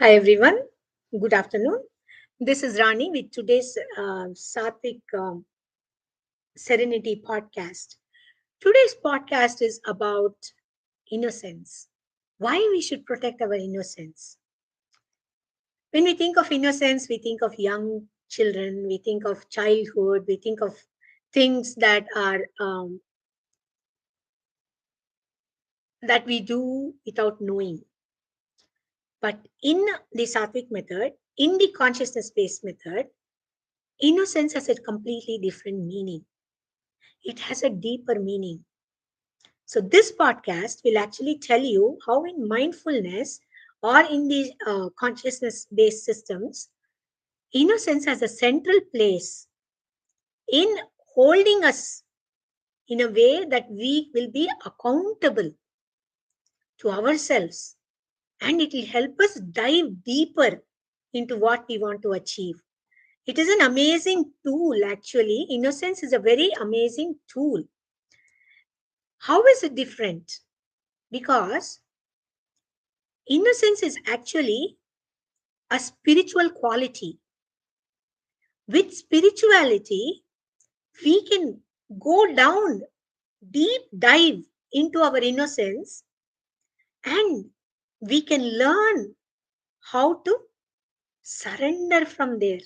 Hi everyone, good afternoon. This is Rani with today's Sattvic Serenity podcast. Today's podcast is about innocence. Why we should protect our innocence. When we think of innocence, we think of young children, we think of childhood, we think of things that we do without knowing. But in the Sattvic method, in the consciousness-based method, innocence has a completely different meaning. It has a deeper meaning. So, this podcast will actually tell you how, in mindfulness or in these consciousness based systems, innocence has a central place in holding us in a way that we will be accountable to ourselves, and it will help us dive deeper into what we want to achieve. It is an amazing tool, actually. Innocence is a very amazing tool. How is it different? Because innocence is actually a spiritual quality. With spirituality, we can go down, deep dive into our innocence, and we can learn how to surrender from there.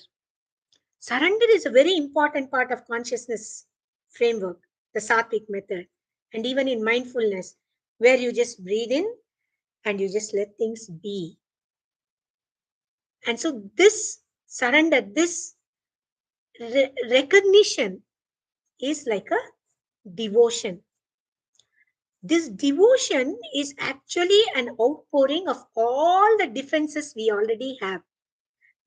Surrender is a very important part of consciousness framework, the Sattvic method, and even in mindfulness, where you just breathe in and you just let things be. And so, this surrender, this recognition is like a devotion. This devotion is actually an outpouring of all the defenses we already have,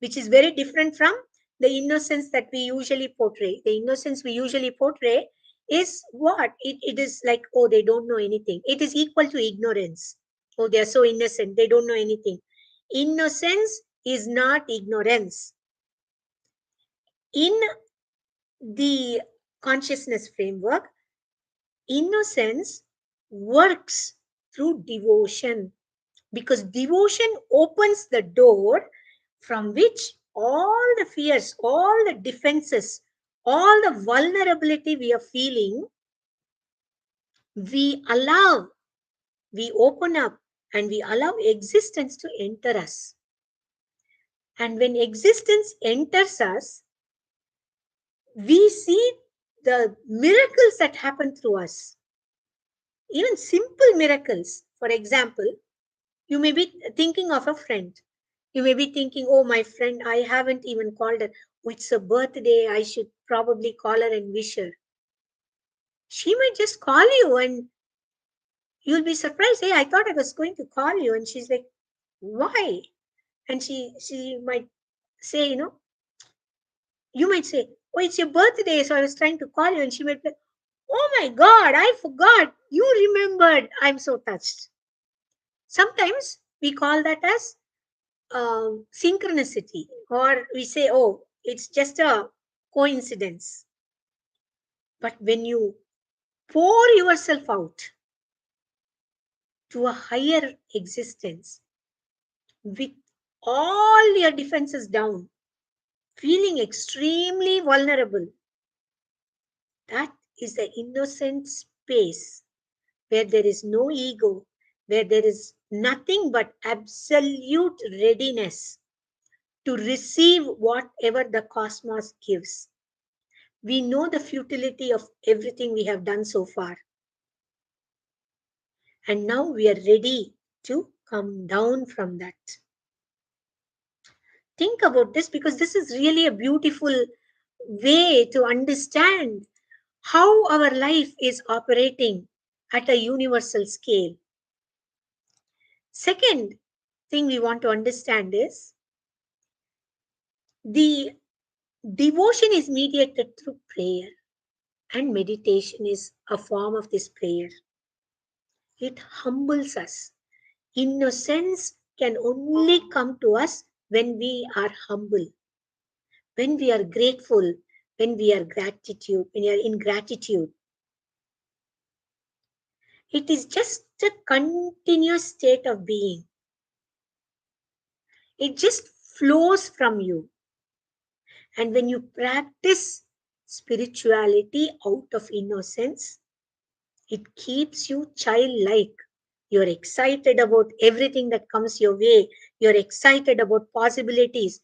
which is very different from the innocence that we usually portray. The innocence we usually portray is what? It is like, oh, they don't know anything. It is equal to ignorance. Oh, they are so innocent. They don't know anything. Innocence is not ignorance. In the consciousness framework, innocence works through devotion, because devotion opens the door from which all the fears, all the defenses, all the vulnerability we are feeling, we allow, we open up, and we allow existence to enter us. And when existence enters us, we see the miracles that happen through us. Even simple miracles. For example, you may be thinking of a friend. You may be thinking, oh, my friend, I haven't even called her. Oh, it's a birthday. I should probably call her and wish her. She might just call you and you'll be surprised. Hey, I thought I was going to call you. And she's like, why? And she might say, you might say, oh, it's your birthday. So I was trying to call you. And she might be like, oh my God, I forgot. You remembered. I'm so touched. Sometimes we call that as synchronicity, or we say, oh, it's just a coincidence. But when you pour yourself out to a higher existence with all your defenses down, feeling extremely vulnerable, that is the innocent space where there is no ego, where there is nothing but absolute readiness to receive whatever the cosmos gives. We know the futility of everything we have done so far. And now we are ready to come down from that. Think about this, because this is really a beautiful way to understand how our life is operating at a universal scale. Second thing we want to understand is the devotion is mediated through prayer, and meditation is a form of this prayer. It humbles us. Innocence can only come to us when we are humble, when we are grateful, when we are in gratitude. It is just a continuous state of being. It just flows from you. And when you practice spirituality out of innocence, it keeps you childlike. You're excited about everything that comes your way. You're excited about possibilities.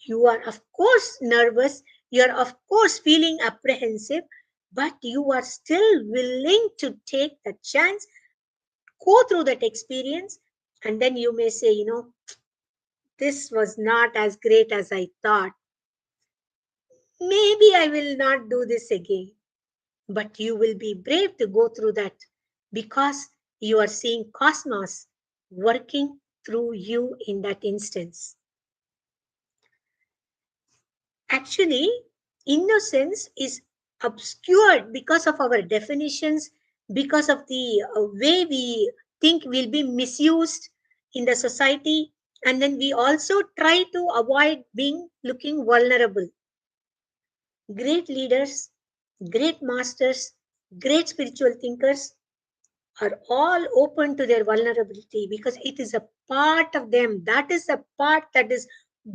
You are, of course, nervous. You're, of course, feeling apprehensive, but you are still willing to take the chance, go through that experience, and then you may say, this was not as great as I thought. Maybe I will not do this again. But you will be brave to go through that because you are seeing cosmos working through you in that instance. Actually, innocence is obscured because of our definitions, because of the way we think will be misused in the society, and then we also try to avoid being looking vulnerable. Great leaders, great masters, great spiritual thinkers are all open to their vulnerability because it is a part of them. That is a part that is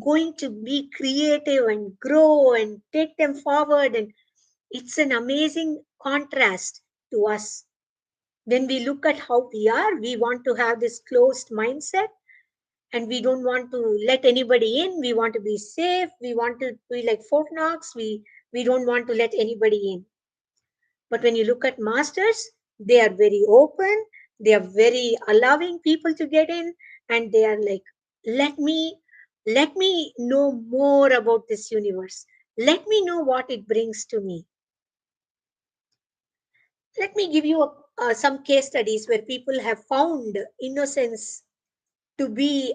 going to be creative and grow and take them forward. And it's an amazing contrast to us. When we look at how we are, we want to have this closed mindset and we don't want to let anybody in. We want to be safe. We want to be like Fort Knox. We don't want to let anybody in. But when you look at masters, they are very open, they are very allowing people to get in, and they are like, let me let me know more about this universe. Let me know what it brings to me. Let me give you some case studies where people have found innocence to be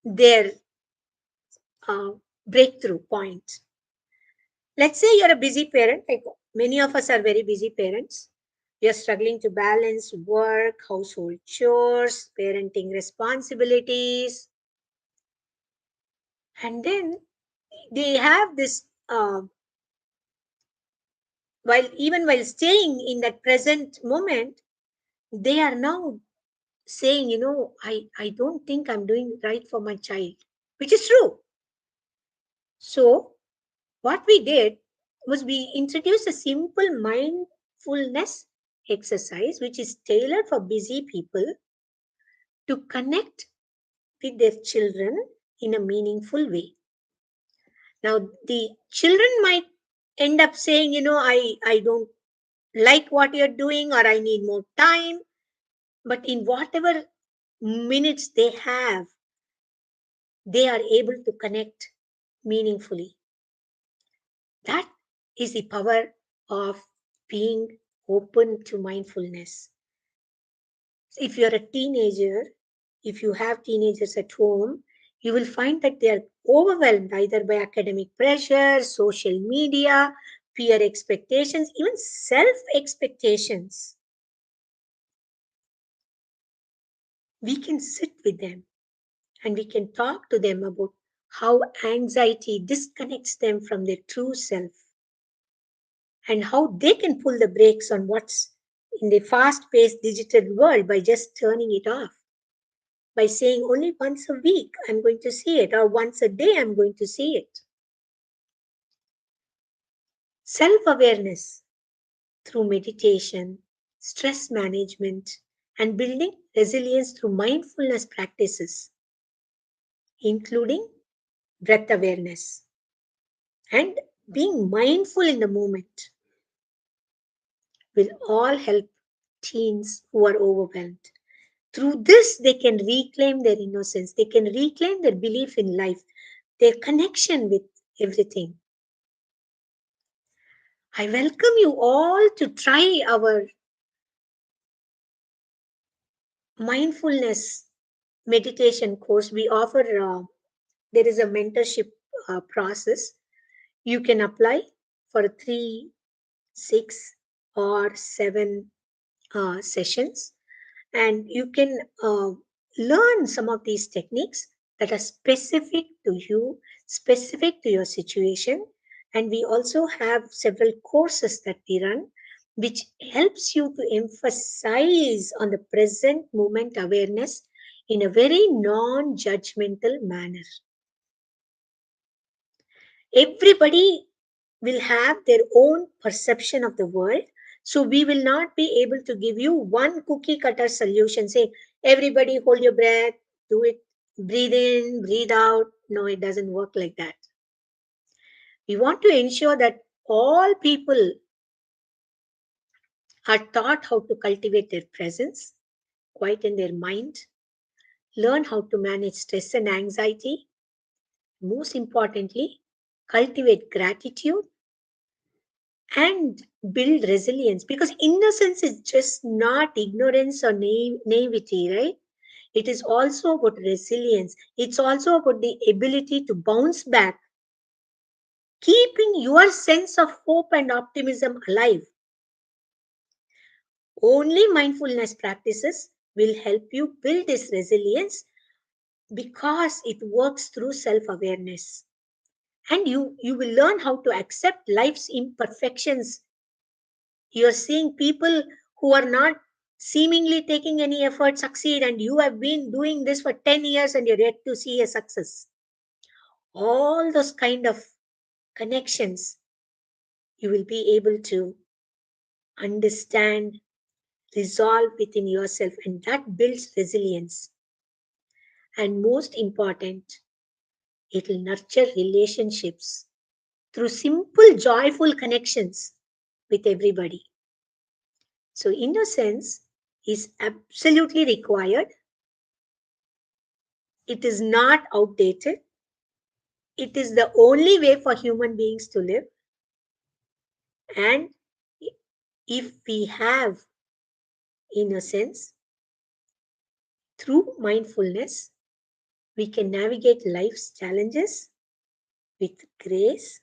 their uh, breakthrough point. Let's say you're a busy parent, like many of us are very busy parents. You're struggling to balance work, household chores, parenting responsibilities, and then they have this. While staying in that present moment, they are now saying, I don't think I'm doing right for my child, which is true. So what we did was we introduced a simple mindfulness exercise which is tailored for busy people to connect with their children in a meaningful way. Now, the children might end up saying, I don't like what you're doing or I need more time. But in whatever minutes they have, they are able to connect meaningfully. That is the power of being open to mindfulness. If you're a teenager, if you have teenagers at home, you will find that they are overwhelmed either by academic pressure, social media, peer expectations, even self expectations. We can sit with them and we can talk to them about how anxiety disconnects them from their true self and how they can pull the brakes on what's in the fast paced digital world by just turning it off. By saying only once a week I'm going to see it, or once a day I'm going to see it. Self awareness through meditation, stress management, and building resilience through mindfulness practices, including breath awareness and being mindful in the moment, will all help teens who are overwhelmed. Through this, they can reclaim their innocence, they can reclaim their belief in life, their connection with everything. I welcome you all to try our mindfulness meditation course. We offer, there is a mentorship process. You can apply for 3, 6, or 7 sessions, and you can learn some of these techniques that are specific to you, specific to your situation. And we also have several courses that we run which helps you to emphasize on the present moment awareness in a very non judgmental manner. Everybody will have their own perception of the world. So we will not be able to give you one cookie cutter solution. Say, everybody hold your breath, do it, breathe in, breathe out. No, it doesn't work like that. We want to ensure that all people are taught how to cultivate their presence, quieten their mind, learn how to manage stress and anxiety. Most importantly, cultivate gratitude and build resilience, because innocence is just not ignorance or naivety, right? It is also about resilience. It's also about the ability to bounce back, keeping your sense of hope and optimism alive. Only mindfulness practices will help you build this resilience, because it works through self-awareness, and you will learn how to accept life's imperfections. You're seeing people who are not seemingly taking any effort succeed, and you have been doing this for 10 years and you're yet to see a success. All those kind of connections you will be able to understand, resolve within yourself, and that builds resilience. And most important, it will nurture relationships through simple joyful connections with everybody. So innocence is absolutely required. It is not outdated. It is the only way for human beings to live. And if we have innocence through mindfulness, we can navigate life's challenges with grace,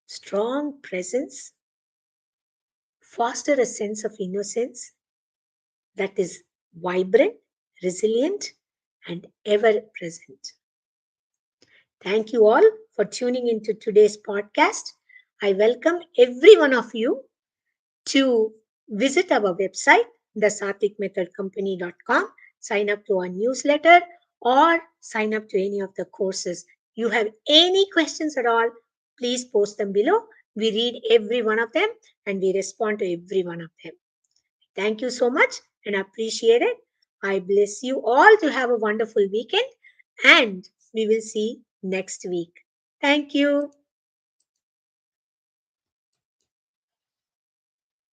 strong presence, foster a sense of innocence that is vibrant, resilient, and ever present. Thank you all for tuning into today's podcast. I welcome every one of you to visit our website, thesatvicmethodcompany.com, sign up to our newsletter, or sign up to any of the courses. You have any questions at all, please post them below. We read every one of them and we respond to every one of them. Thank you so much and appreciate it. I bless you all to have a wonderful weekend, and we will see next week. Thank you.